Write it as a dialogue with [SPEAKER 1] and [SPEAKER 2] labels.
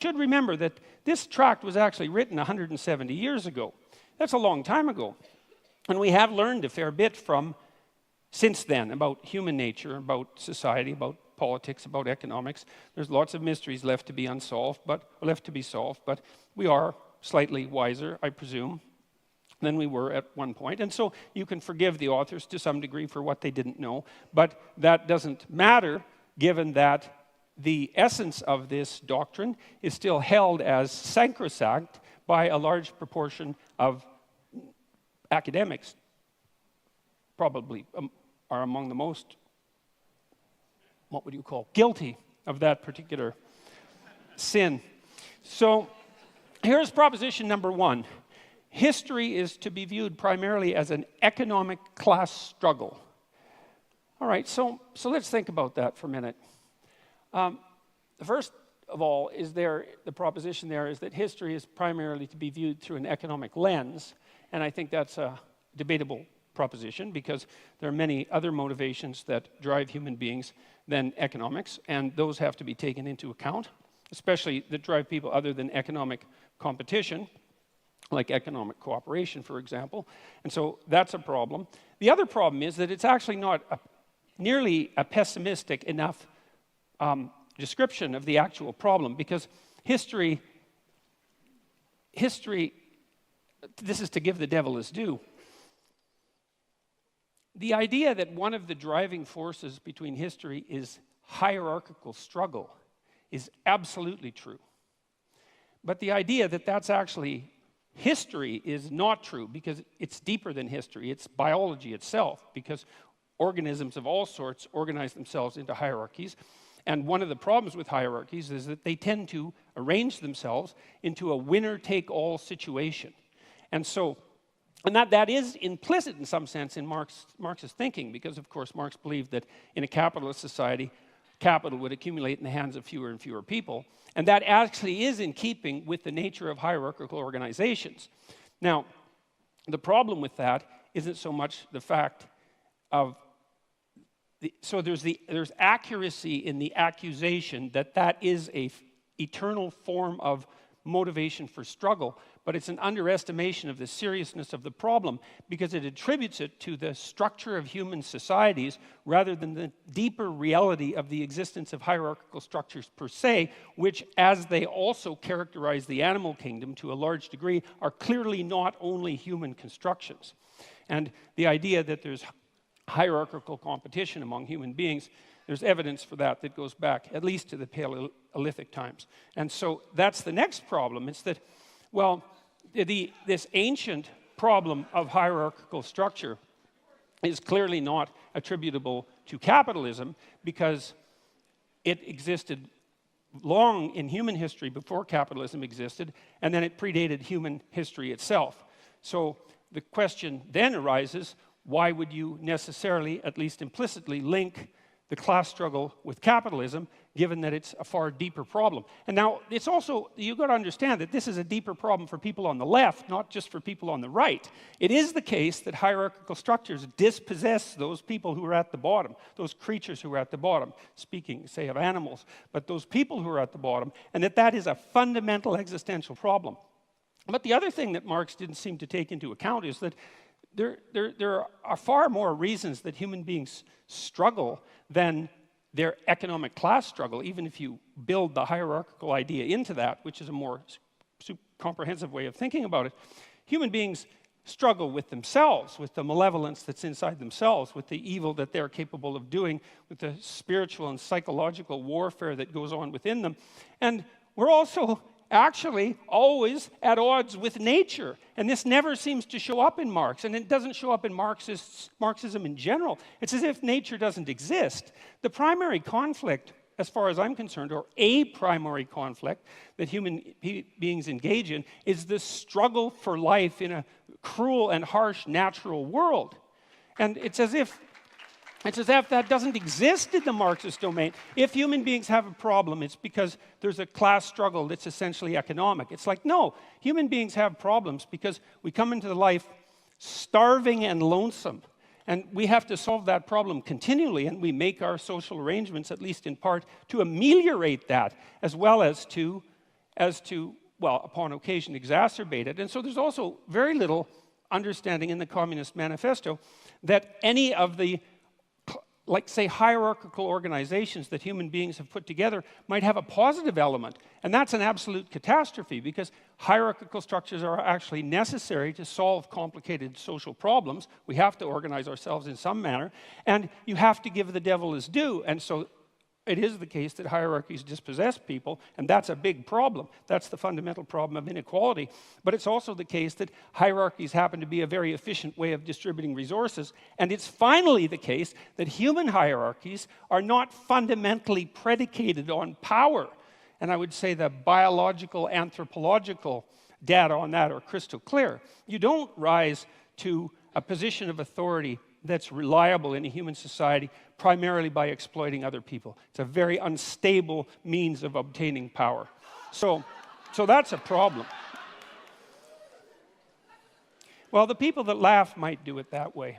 [SPEAKER 1] should remember that this tract was actually written 170 years ago. That's a long time ago. And we have learned a fair bit from since then about human nature, about society, about politics, about economics. There's lots of mysteries left to be solved, but we are slightly wiser, I presume, than we were at one point. And so you can forgive the authors to some degree for what they didn't know, but that doesn't matter given that the essence of this doctrine is still held as sacrosanct by a large proportion of academics, probably are among the most, what would you call, guilty of that particular sin. So here's proposition number one. History is to be viewed primarily as an economic class struggle. All right, so let's think about that for a minute. First of all, the proposition there is that history is primarily to be viewed through an economic lens, and I think that's a debatable proposition because there are many other motivations that drive human beings than economics, and those have to be taken into account, especially that drive people other than economic competition, like economic cooperation, for example. And so that's a problem. The other problem is that it's actually not nearly a pessimistic enough description of the actual problem, because history, this is to give the devil his due. The idea that one of the driving forces between history is hierarchical struggle is absolutely true. But the idea that that's actually history is not true, because it's deeper than history. It's biology itself, because organisms of all sorts organize themselves into hierarchies. And one of the problems with hierarchies is that they tend to arrange themselves into a winner-take-all situation. And that is implicit in some sense in Marx's thinking, because of course Marx believed that in a capitalist society, capital would accumulate in the hands of fewer and fewer people. And that actually is in keeping with the nature of hierarchical organizations. Now, the problem with that isn't so much the fact of there's accuracy in the accusation that is a eternal form of motivation for struggle, but it's an underestimation of the seriousness of the problem because it attributes it to the structure of human societies rather than the deeper reality of the existence of hierarchical structures per se, which, as they also characterize the animal kingdom to a large degree, are clearly not only human constructions. And the idea that there's hierarchical competition among human beings, there's evidence for that goes back at least to the Paleolithic times. And so that's the next problem. It's that, well, this ancient problem of hierarchical structure is clearly not attributable to capitalism because it existed long in human history before capitalism existed, and then it predated human history itself. So the question then arises, why would you necessarily, at least implicitly, link the class struggle with capitalism, given that it's a far deeper problem? And now, it's also, you've got to understand that this is a deeper problem for people on the left, not just for people on the right. It is the case that hierarchical structures dispossess those people who are at the bottom, those creatures who are at the bottom, speaking, say, of animals, but those people who are at the bottom, and that is a fundamental existential problem. But the other thing that Marx didn't seem to take into account is that there are far more reasons that human beings struggle than their economic class struggle, even if you build the hierarchical idea into that, which is a more comprehensive way of thinking about it. Human beings struggle with themselves, with the malevolence that's inside themselves, with the evil that they're capable of doing, with the spiritual and psychological warfare that goes on within them. And we're also actually always at odds with nature. And this never seems to show up in Marx, and it doesn't show up in Marxism in general. It's as if nature doesn't exist. The primary conflict, as far as I'm concerned, or a primary conflict that human beings engage in, is the struggle for life in a cruel and harsh natural world. And it's as if that doesn't exist in the Marxist domain. If human beings have a problem, it's because there's a class struggle that's essentially economic. It's like, no, human beings have problems because we come into life starving and lonesome. And we have to solve that problem continually, and we make our social arrangements, at least in part, to ameliorate that, as well as to as to, well, upon occasion exacerbate it. And so there's also very little understanding in the Communist Manifesto that any of the, like, say, hierarchical organizations that human beings have put together might have a positive element. And that's an absolute catastrophe, because hierarchical structures are actually necessary to solve complicated social problems. We have to organize ourselves in some manner, and you have to give the devil his due. And so it is the case that hierarchies dispossess people, and that's a big problem. That's the fundamental problem of inequality. But it's also the case that hierarchies happen to be a very efficient way of distributing resources. And it's finally the case that human hierarchies are not fundamentally predicated on power. And I would say the biological, anthropological data on that are crystal clear. You don't rise to a position of authority that's reliable in a human society primarily by exploiting other people. It's a very unstable means of obtaining power. So that's a problem. Well, the people that laugh might do it that way.